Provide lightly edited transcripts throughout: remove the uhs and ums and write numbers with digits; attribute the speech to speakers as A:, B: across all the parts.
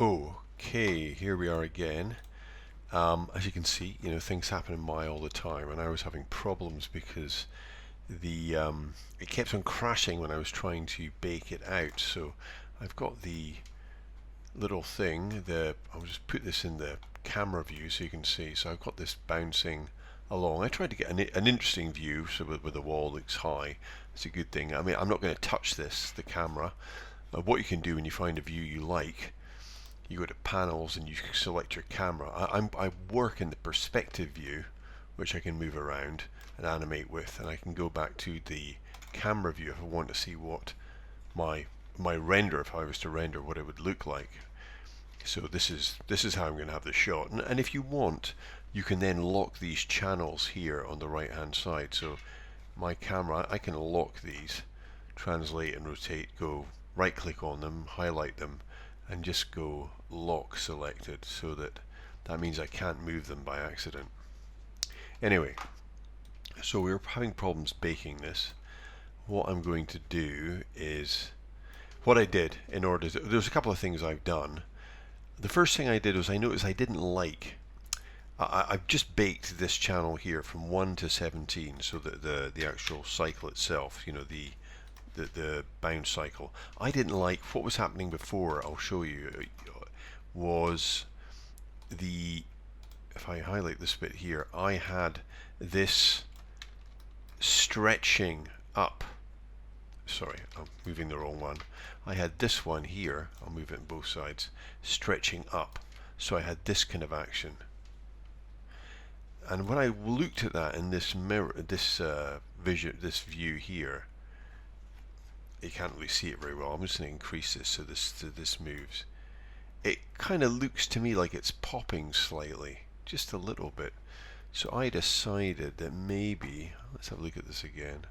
A: Okay, here we are again. As you can see, things happen in Maya all the time, and I was having problems because the it kept on crashing when I was trying to bake it out. So I've got the little thing. I'll just put this in the camera view so you can see. So I've got this bouncing along. I tried to get an interesting view, so with the wall looks high. It's a good thing. I mean, I'm not going to touch the camera. What you can do when you find a view you like, you go to panels and you select your camera. I work in the perspective view, which I can move around and animate with, and I can go back to the camera view if I want to see what my render, if I was to render what it would look like. So this is how I'm going to have the shot, and if you want, you can then lock these channels here on the right hand side. So my camera, I can lock these, translate and rotate, go right click on them, highlight them, and just go lock selected, so that means I can't move them by accident. Anyway, so we were having problems baking this. What I'm going to do is, what I did in order to, there's a couple of things I've done. The first thing I did was I noticed I didn't like, I've just baked this channel here from 1 to 17, so that the actual cycle itself, the bounce cycle. I didn't like what was happening before. I'll show you. Was if I highlight this bit here, I had this stretching up. Sorry, I'm moving the wrong one. I had this one here, I'll move it on both sides, stretching up. So I had this kind of action. And when I looked at that in this mirror, this view here, you can't really see it very well. I'm just going to increase this so this moves. It kind of looks to me like it's popping slightly, just a little bit. So I decided that maybe, let's have a look at this again.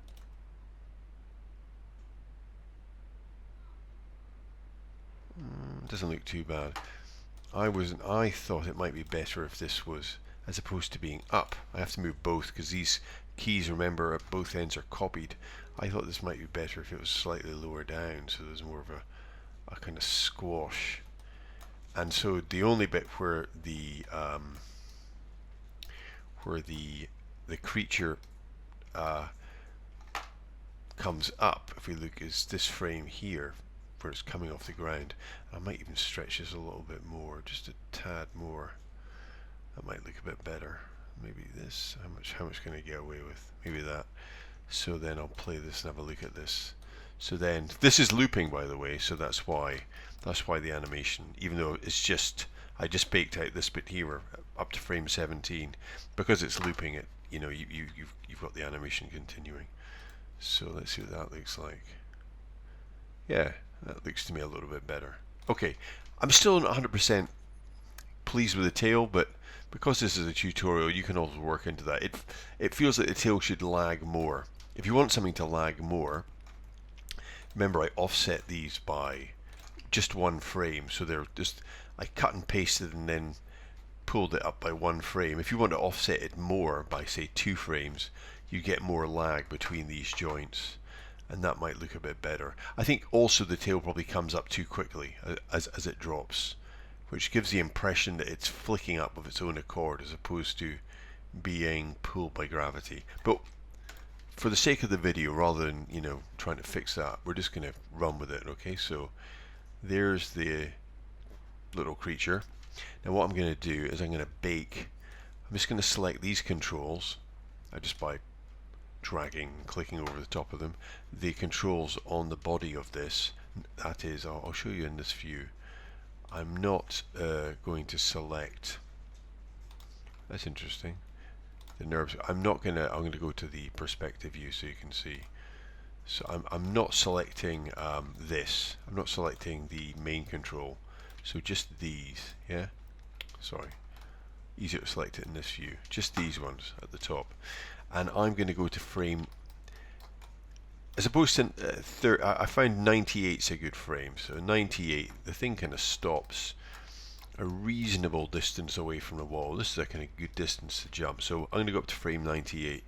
A: Doesn't look too bad. I thought it might be better if this was, as opposed to being up. I have to move both because these keys, remember, at both ends are copied. I thought this might be better if it was slightly lower down, so there's more of a kind of squash. And so the only bit where the creature comes up, if we look, is this frame here where it's coming off the ground. I might even stretch this a little bit more, just a tad more. That might look a bit better. Maybe this. How much can I get away with? Maybe that. So then I'll play this and have a look at this. So then this is looping, by the way, so that's why the animation, even though it's just, I just baked out this bit here up to frame 17, because it's looping it, you've got the animation continuing. So let's see what that looks like. Yeah, that looks to me a little bit better. Okay, I'm still not 100% pleased with the tail, but because this is a tutorial, you can also work into that. It feels like the tail should lag more. If you want something to lag more, remember I offset these by just one frame, so they're just, I cut and pasted and then pulled it up by one frame. If you want to offset it more by, say, 2 frames, you get more lag between these joints, and that might look a bit better. I think also the tail probably comes up too quickly as it drops, which gives the impression that it's flicking up of its own accord as opposed to being pulled by gravity. But for the sake of the video, rather than trying to fix that, we're just going to run with it. Okay, so there's the little creature. Now what I'm going to do is I'm going to bake. I'm just going to select these controls, just by dragging and clicking over the top of them, the controls on the body of this. That is, I'll show you in this view. I'm not going to select, that's interesting, the nerves. I'm going to go to the perspective view so you can see. So I'm not selecting this. I'm not selecting the main control. So just these, yeah? Sorry. Easier to select it in this view. Just these ones at the top. And I'm going to go to frame, as opposed to I find 98 is a good frame. So 98, the thing kind of stops a reasonable distance away from the wall. This is a kind of good distance to jump. So I'm going to go up to frame 98,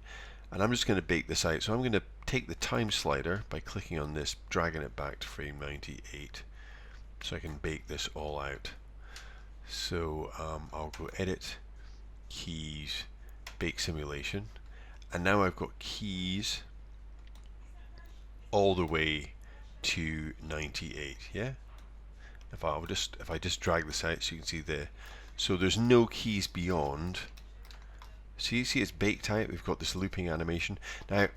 A: and I'm just going to bake this out. So I'm going to take the time slider by clicking on this, dragging it back to frame 98, so I can bake this all out. So I'll go edit, keys, bake simulation, and now I've got keys all the way to 98. Yeah. If I just drag this out, so you can see so there's no keys beyond. So you see it's baked out. We've got this looping animation. Now,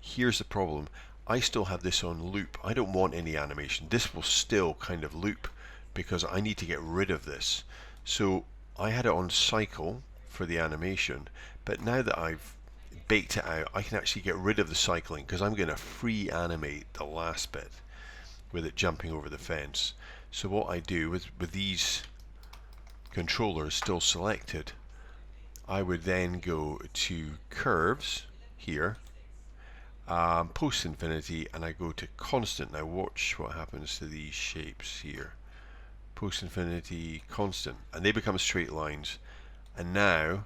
A: here's the problem. I still have this on loop. I don't want any animation. This will still kind of loop because I need to get rid of this. So I had it on cycle for the animation, but now that I've baked it out, I can actually get rid of the cycling because I'm going to free animate the last bit with it jumping over the fence. So what I do with these controllers still selected, I would then go to curves here, post infinity, and I go to constant. Now watch what happens to these shapes here. Post infinity, constant, and they become straight lines. And now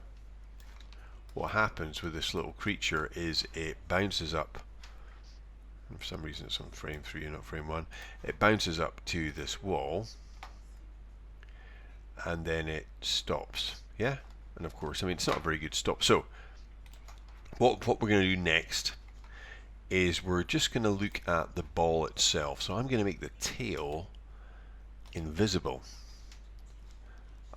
A: what happens with this little creature is it bounces up. For some reason it's on frame 3 and not frame 1. It bounces up to this wall and then it stops. Yeah? And of course, I mean, it's not a very good stop. So what we're going to do next is we're just going to look at the ball itself. So I'm going to make the tail invisible.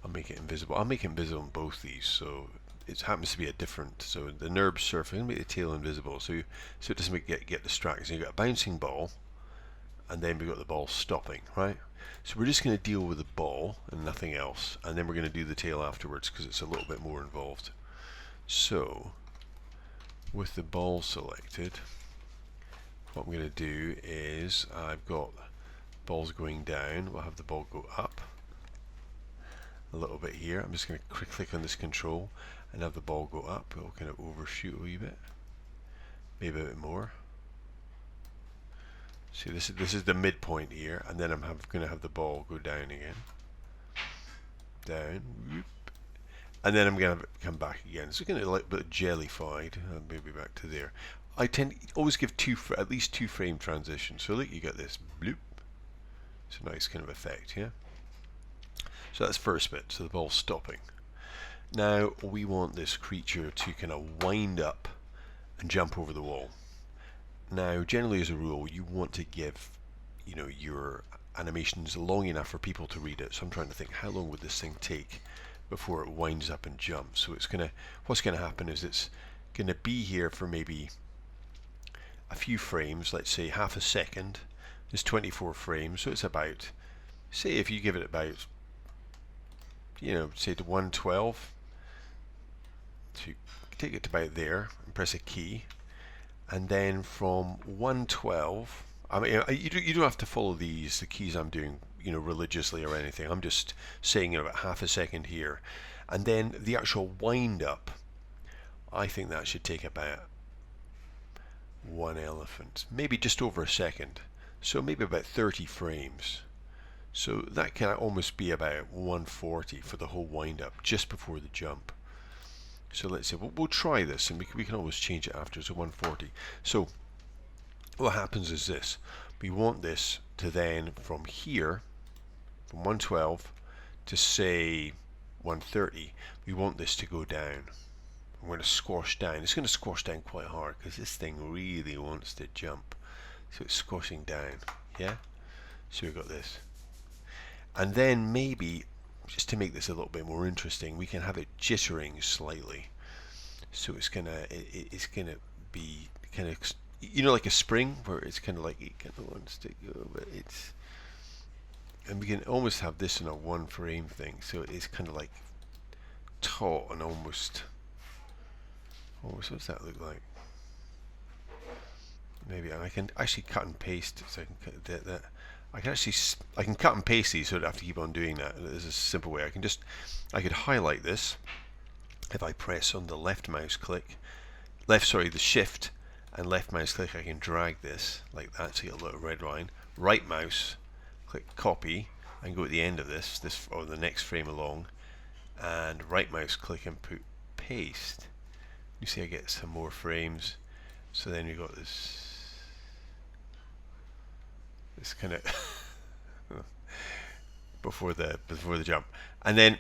A: I'll make it invisible. I'll make it invisible on both these. So it happens to be a different. So the NURB surface, I'm going to make the tail invisible. So it doesn't get distracted. So you've got a bouncing ball, and then we've got the ball stopping, right? So we're just going to deal with the ball and nothing else, and then we're going to do the tail afterwards because it's a little bit more involved. So with the ball selected, what I'm going to do is I've got balls going down. We'll have the ball go up a little bit here. I'm just going to click on this control and have the ball go up. It'll kind of overshoot a wee bit, maybe a bit more. See, this is the midpoint here, and then I'm going to have the ball go down again, down, whoop, and then I'm going to come back again. So it's going to look a bit jellified, maybe back to there. I tend to always give at least two frame transitions. So look, you get this bloop. It's a nice kind of effect, yeah. So that's first bit. So the ball's stopping. Now we want this creature to kind of wind up and jump over the wall. Now, generally as a rule, you want to give, your animations long enough for people to read it. So I'm trying to think, how long would this thing take before it winds up and jumps? So what's gonna happen is it's gonna be here for maybe a few frames. Let's say half a second. There's 24 frames, so it's about, say, if you give it about, say to 112. So you take it to about there and press a key. And then from 112, I mean, you don't have to follow the keys I'm doing, religiously or anything. I'm just saying about half a second here, and then the actual wind up. I think that should take about one elephant, maybe just over a second. So maybe about 30 frames. So that can almost be about 140 for the whole wind up, just before the jump. So let's say we'll try this, and we can always change it after to 140. So what happens is this: we want this to then, from here, from 112 to say 130, we want this to go down. I'm going to squash down. It's going to squash down quite hard because this thing really wants to jump. So it's squashing down. Yeah. So we've got this, and then maybe, just to make this a little bit more interesting, we can have it jittering slightly. So it's gonna be kind of, like a spring, where it's kind of like it kind of wants to go, but and we can almost have this in a one frame thing. So it's kind of like taut and almost, what's that look like? Maybe I can actually cut and paste. So I can cut that. I can cut and paste these, so I don't have to keep on doing that. There's a simple way. I could highlight this if I press on the the shift and left mouse click. I can drag this like that, so you get a little red line. Right mouse click copy and go at the end of this or the next frame along, and right mouse click and put paste. You see I get some more frames. So then we've got this kind of before the jump. And then,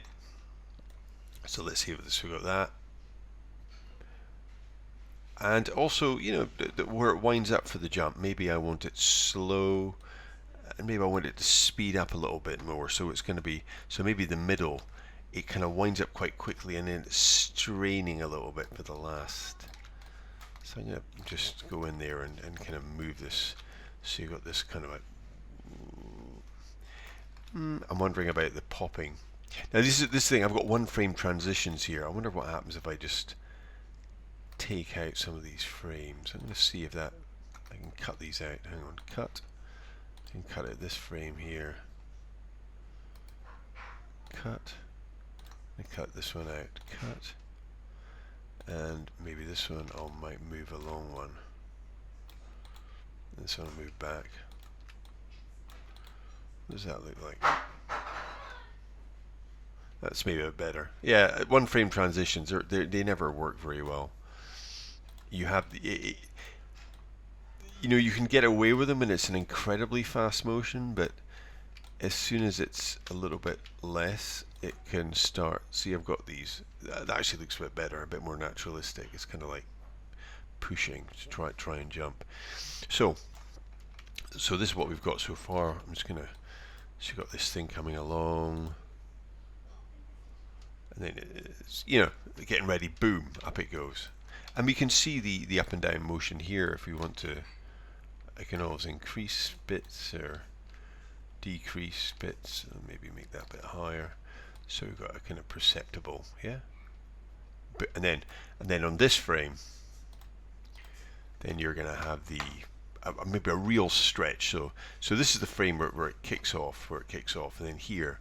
A: so let's see if we got that. And also, you know, where it winds up for the jump, maybe I want it slow, and maybe I want it to speed up a little bit more. So it's going to be, so maybe the middle, it kind of winds up quite quickly, and then it's straining a little bit for the last. So I'm going to just go in there and kind of move this. So you've got this kind of a. I'm wondering about the popping. Now this thing, I've got one frame transitions here. I wonder what happens if I just take out some of these frames. I'm going to see if that, I can cut these out. Hang on, cut. I can cut out this frame here. Cut. And cut this one out. Cut. And maybe this one I might move along one. This one I'll move back. What does that look like? That's maybe a bit better. Yeah, one frame transitions, they never work very well. You have the, you know, you can get away with them and it's an incredibly fast motion, but as soon as it's a little bit less, it can start. See, I've got these. That actually looks a bit better, a bit more naturalistic. It's kind of like pushing to try and jump. So this is what we've got so far. I'm just gonna. So you've got this thing coming along, and then it's, you know, getting ready. Boom, up it goes. And we can see the up and down motion here if we want to. I can always increase bits or decrease bits, and maybe make that a bit higher. So we've got a kind of perceptible, yeah. But and then on this frame, then you're going to have the maybe a real stretch. So this is the frame where it kicks off, and then here